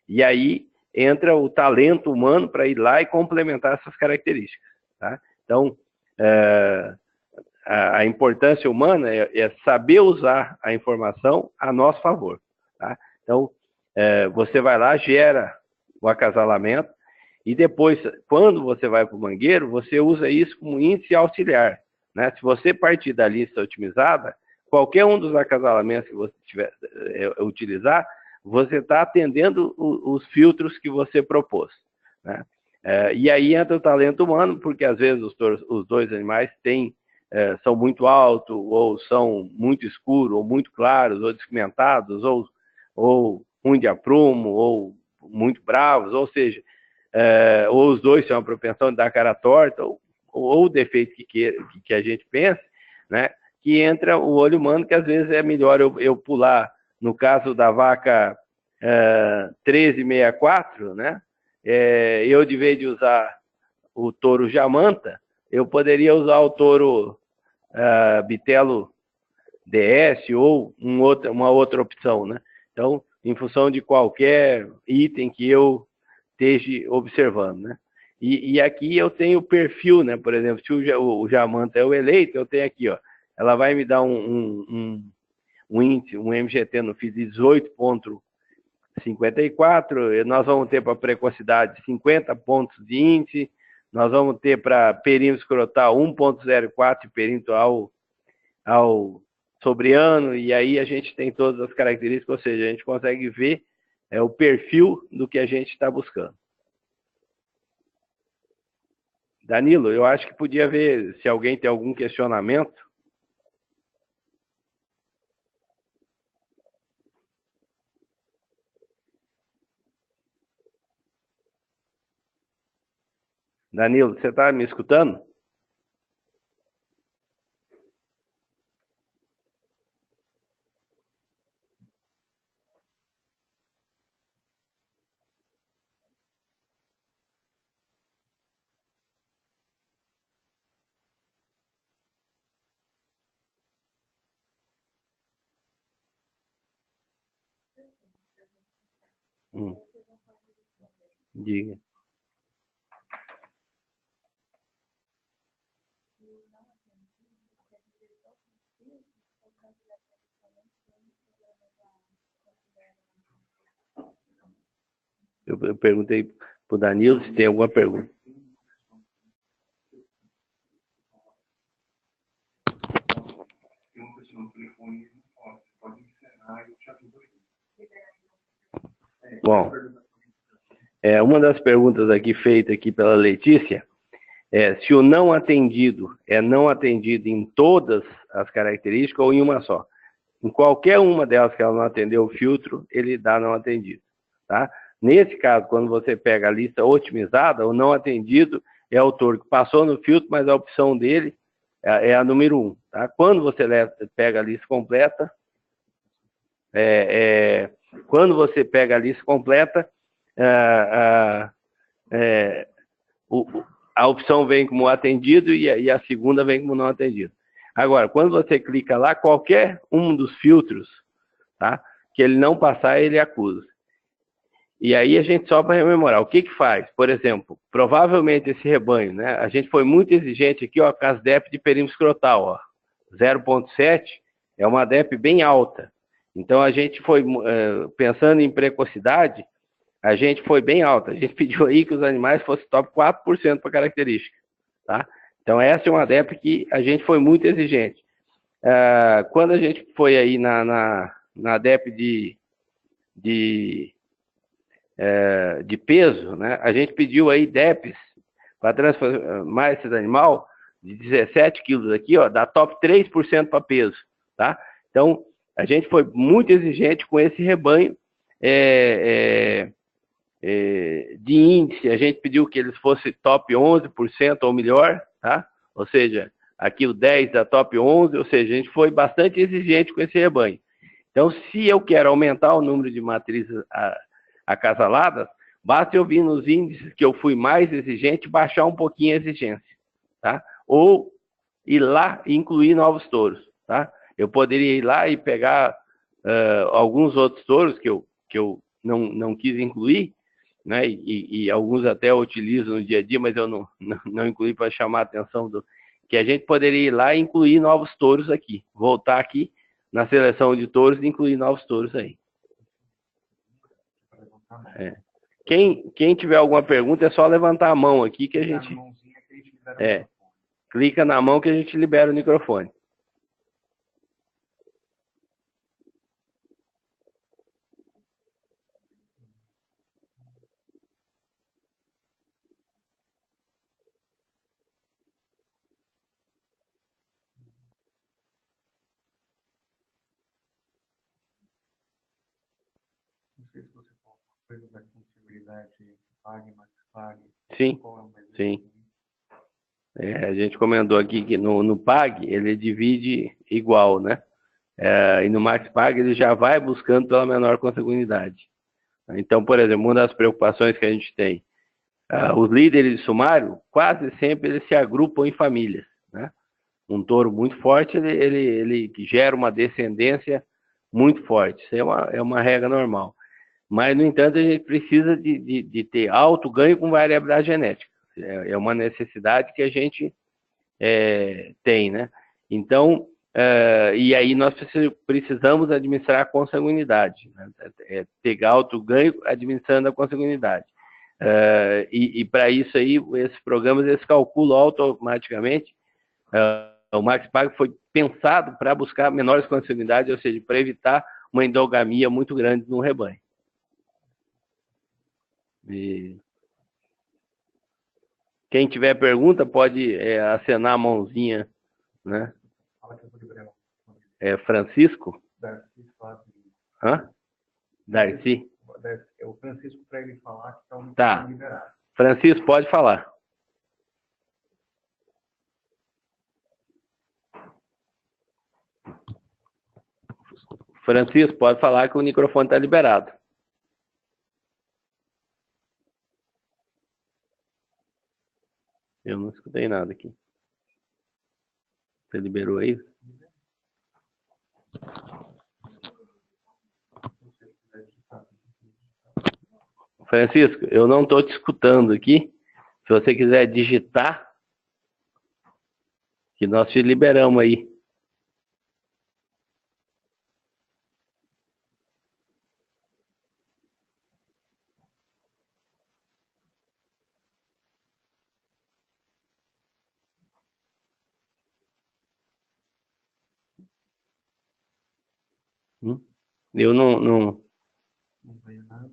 E aí entra o talento humano para ir lá e complementar essas características, tá? Então, a importância humana é saber usar a informação a nosso favor, tá? Então, você vai lá, gera o acasalamento, e depois, quando você vai para o mangueiro, você usa isso como índice auxiliar, né? Se você partir da lista otimizada, qualquer um dos acasalamentos que você tiver utilizar, você está atendendo os filtros que você propôs, né? E aí entra o talento humano, porque às vezes os dois animais são muito altos, ou são muito escuros, ou muito claros, ou descimentados, ou ruim de aprumo, ou muito bravos, ou seja, ou os dois têm uma propensão de dar cara torta, ou o defeito que a gente pensa, né? Que entra o olho humano, que às vezes é melhor eu pular, no caso da vaca 1364, né? Eu, de vez de usar o touro Jamanta, eu poderia usar o touro Bitelo DS ou uma outra opção, né? Então, em função de qualquer item que eu esteja observando, né? E aqui eu tenho o perfil, né? Por exemplo, se o Jamanta é o eleito, eu tenho aqui, ó, ela vai me dar um índice, um MGT no FIS 18,54, nós vamos ter para precocidade 50 pontos de índice, nós vamos ter para perímetro escrotal 1,04 perímetro ao sobreano, e aí a gente tem todas as características, ou seja, a gente consegue ver o perfil do que a gente está buscando. Danilo, eu acho que podia ver se alguém tem algum questionamento. Danilo, você está me escutando? Diga. Eu perguntei para o Danilo se tem alguma pergunta. Bom, uma das perguntas aqui feita aqui pela Letícia é se o não atendido é não atendido em todas as características ou em uma só. Em qualquer uma delas que ela não atendeu o filtro, ele dá não atendido, tá? Nesse caso, quando você pega a lista otimizada, o não atendido é o touro que passou no filtro, mas a opção dele é a número 1, tá? Quando você pega a lista completa, quando você pega a lista completa, a opção vem como atendido e a segunda vem como não atendido. Agora, quando você clica lá, qualquer um dos filtros, tá, que ele não passar, ele acusa. E aí a gente só para rememorar, o que que faz? Por exemplo, provavelmente esse rebanho, né? A gente foi muito exigente aqui, ó, com as DEP de perímetro escrotal, ó. 0,7 é uma DEP bem alta. Então a gente foi, pensando em precocidade, a gente foi bem alta. A gente pediu aí que os animais fossem top 4% para característica, tá? Então essa é uma DEP que a gente foi muito exigente. Quando a gente foi aí na DEP de peso, né? A gente pediu aí DEPs para transformar esse animal de 17 quilos aqui, ó, dá top 3% para peso, tá? Então, a gente foi muito exigente com esse rebanho de índice. A gente pediu que eles fossem top 11% ou melhor, tá? Ou seja, aqui o 10 da top 11, ou seja, a gente foi bastante exigente com esse rebanho. Então, se eu quero aumentar o número de matrizes acasaladas, basta eu vir nos índices que eu fui mais exigente, baixar um pouquinho a exigência, tá? Ou ir lá e incluir novos touros, tá? Eu poderia ir lá e pegar alguns outros touros que eu não quis incluir, né? E alguns até eu utilizo no dia a dia, mas eu não incluí para chamar a atenção que a gente poderia ir lá e incluir novos touros aqui, voltar aqui na seleção de touros e incluir novos touros aí. Quem tiver alguma pergunta, é só levantar a mão aqui que a gente... clica na mão que a gente libera o microfone. Não sei se você falou uma coisa da confiabilidade pague, mas pague. Sim, sim. A gente comentou aqui que no PAG ele divide igual, né? E no Max PAG ele já vai buscando pela menor consanguinidade. Então, por exemplo, uma das preocupações que a gente tem, os líderes de sumário, quase sempre eles se agrupam em famílias, né? Um touro muito forte, ele gera uma descendência muito forte. Isso é uma regra normal. Mas, no entanto, a gente precisa de ter alto ganho com variabilidade genética. É uma necessidade que a gente tem, né? Então, e aí nós precisamos administrar a consanguinidade, né? Pegar alto ganho administrando a consanguinidade. E para isso aí, esses programas eles calculam automaticamente. O Max Pag foi pensado para buscar menores consanguinidades, ou seja, para evitar uma endogamia muito grande no rebanho. Quem tiver pergunta pode acenar a mãozinha, né? Francisco? Hã? Darcy? É o Francisco para ele falar que está um tá liberado. Francisco, pode falar. Francisco, pode falar que o microfone está liberado. Eu não escutei nada aqui. Você liberou aí? Francisco, eu não estou te escutando aqui. Se você quiser digitar, que nós te liberamos aí. Eu não veio nada.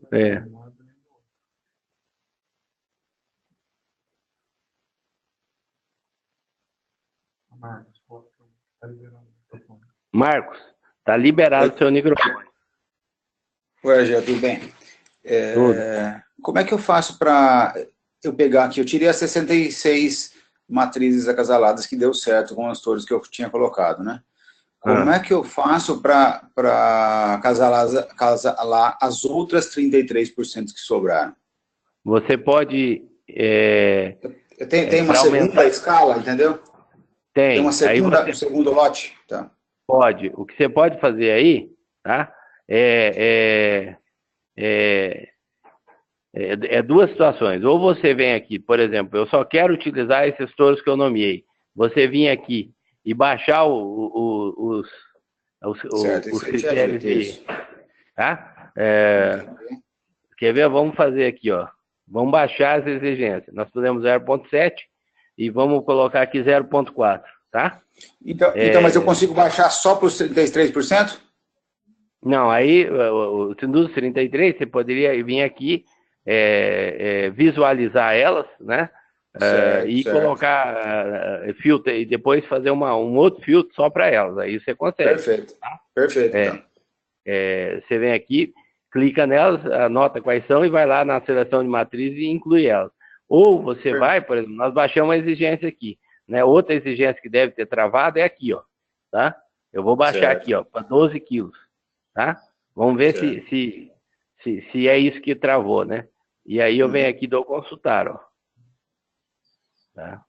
Marcos, está liberado o seu microfone. Oi, Gé, tudo bem? Como é que eu faço para eu pegar aqui? Eu tirei as 66 matrizes acasaladas que deu certo com os touros que eu tinha colocado, né? Como é que eu faço para acasalar as outras 33% que sobraram? Você pode... Tem uma segunda escala, entendeu? Tem uma segunda, aí um segundo lote, tá? Pode. O que você pode fazer aí, tá? Duas situações. Ou você vem aqui, por exemplo, eu só quero utilizar esses touros que eu nomeei. Você vir aqui e baixar os critérios de... Tá? Quer ver? Vamos fazer aqui, ó. Vamos baixar as exigências. Nós fizemos 0,7 e vamos colocar aqui 0,4, tá? Então, mas eu consigo baixar só para os 33%? Não, aí, dos 33, você poderia vir aqui, visualizar elas, né? Certo. Colocar filtro e depois fazer um outro filtro só para elas. Aí você consegue. Perfeito. Tá? Perfeito. Então. Você vem aqui, clica nelas, anota quais são e vai lá na seleção de matriz e inclui elas. Ou você vai, por exemplo, nós baixamos uma exigência aqui, né? Outra exigência que deve ter travado é aqui, ó, tá? Eu vou baixar aqui, ó, para 12 quilos, tá? Vamos ver se é isso que travou, né? E aí eu venho aqui e dou consultar, ó. Tá?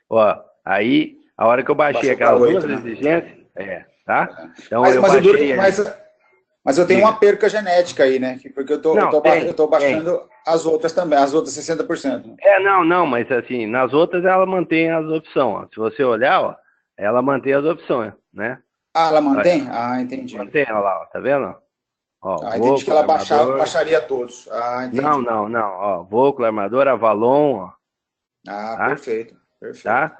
Ó, aí, a hora que eu baixei aquelas duas exigências, tá? Então eu baixei... Mas eu tenho uma perca genética aí, né? Porque eu tô baixando as outras também, as outras 60%. Não, mas assim, nas outras ela mantém as opções, ó. Se você olhar, ó, ela mantém as opções, né? Ah, ela mantém? Ah, entendi. Mantém, olha lá, ó, tá vendo? Ó, entendi que ela baixaria todos. Ah, entendi. Não, ó, Vôculo, Armador, Avalon, ó. Ah, tá? Perfeito. Tá?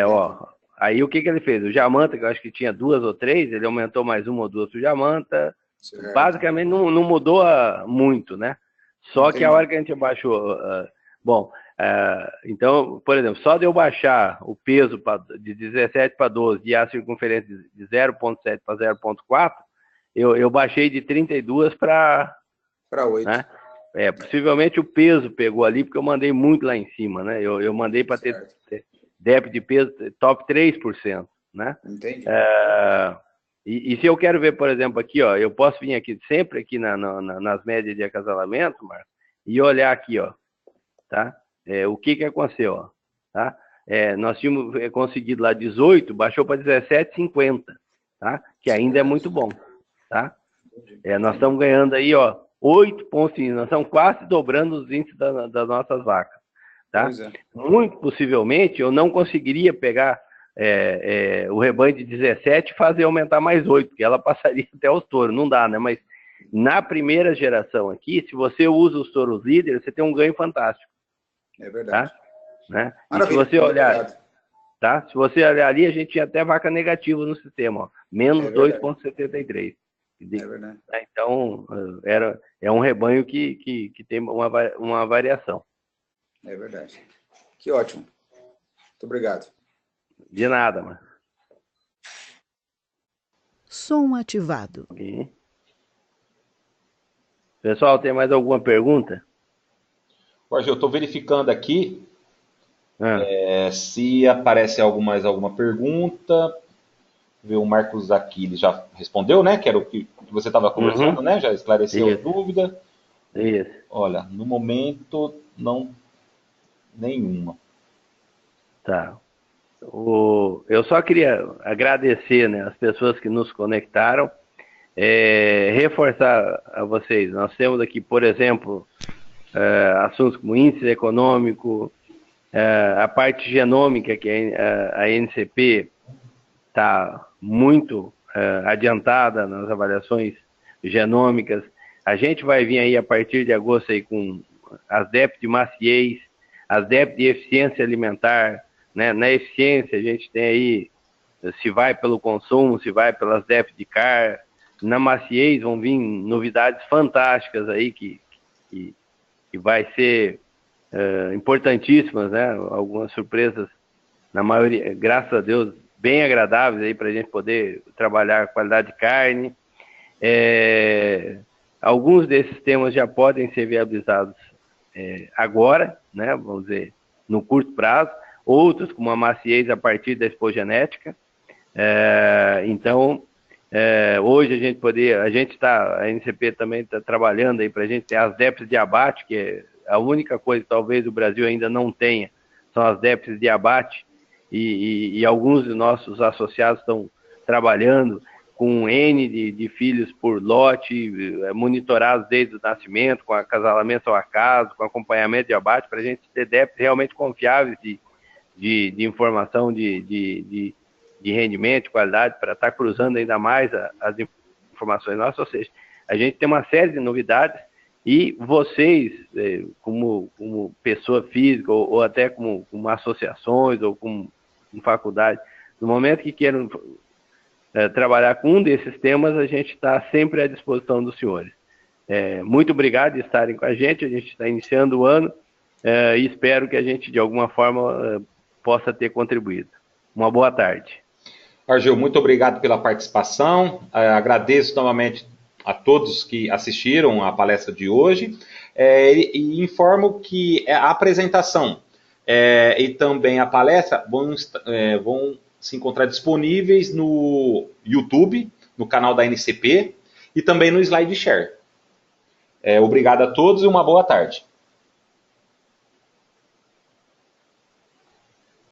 Ó, aí o que ele fez? O Jamanta, que eu acho que tinha 2 ou 3, ele aumentou mais 1 ou 2 pro Jamanta. Certo. Basicamente não mudou muito, né? Só entendi. Que a hora que a gente baixou... então, por exemplo, só de eu baixar o peso de 17 para 12 e a circunferência de 0,7 para 0,4, eu baixei de 32 para 8. Né? Possivelmente o peso pegou ali, porque eu mandei muito lá em cima, né? Eu mandei para ter débito de peso top 3%, né? Entendi. E se eu quero ver, por exemplo, aqui, ó, eu posso vir aqui sempre aqui nas médias de acasalamento, Marcos, e olhar aqui, ó, tá? O que aconteceu, ó, tá? Nós tínhamos conseguido lá 18, baixou para 17,50, tá? Que ainda é muito bom, tá? Nós estamos ganhando aí, ó, 8 pontos, nós estamos quase dobrando os índices das nossas vacas, tá? Muito possivelmente eu não conseguiria pegar o rebanho de 17 e fazer aumentar mais 8, porque ela passaria até os touros, não dá, né? Mas na primeira geração aqui, se você usa os touros líderes, você tem um ganho fantástico. É verdade. Tá? Né? E se você olhar, tá? Se você olhar ali, a gente tinha até vaca negativa no sistema, ó, menos 2,73. É verdade. Então, é um rebanho que tem uma variação. É verdade. Que ótimo. Muito obrigado. De nada, mano. Som ativado. Okay. Pessoal, tem mais alguma pergunta? Jorge, eu estou verificando aqui se aparece mais alguma pergunta. O Marcos aqui, ele já respondeu, né? Que era o que você estava conversando, né? Já esclareceu a dúvida. Isso. Olha, no momento, não nenhuma. Tá. Eu só queria agradecer, né, as pessoas que nos conectaram, reforçar a vocês. Nós temos aqui, por exemplo, assuntos como índice econômico, a parte genômica, que a NCP está muito adiantada nas avaliações genômicas. A gente vai vir aí a partir de agosto aí com as DEP de maciez, as DEP de eficiência alimentar, né? Na eficiência a gente tem aí se vai pelo consumo, se vai pelas DEP de CAR. Na maciez vão vir novidades fantásticas aí que vai ser importantíssimas, né? Algumas surpresas, na maioria, graças a Deus, bem agradáveis aí para a gente poder trabalhar a qualidade de carne. Alguns desses temas já podem ser viabilizados agora, né? Vamos dizer, no curto prazo. Outros, como a maciez a partir da expogenética. Então, Hoje a NCP também está trabalhando aí para a gente ter as DEPs de abate, que é a única coisa que talvez o Brasil ainda não tenha, são as DEPs de abate, e alguns de nossos associados estão trabalhando com N de filhos por lote, monitorados desde o nascimento, com acasalamento ao acaso, com acompanhamento de abate, para a gente ter DEPs realmente confiáveis de informação de rendimento, de qualidade, para estar cruzando ainda mais as informações nossas. Ou seja, a gente tem uma série de novidades e vocês, como pessoa física ou até como associações ou como faculdade, no momento que queiram trabalhar com um desses temas, a gente está sempre à disposição dos senhores. Muito obrigado de estarem com a gente está iniciando o ano e espero que a gente, de alguma forma, possa ter contribuído. Uma boa tarde. Argel, muito obrigado pela participação. Agradeço novamente a todos que assistiram à palestra de hoje e informo que a apresentação e também a palestra vão se encontrar disponíveis no YouTube, no canal da NCP e também no SlideShare. Obrigado a todos e uma boa tarde.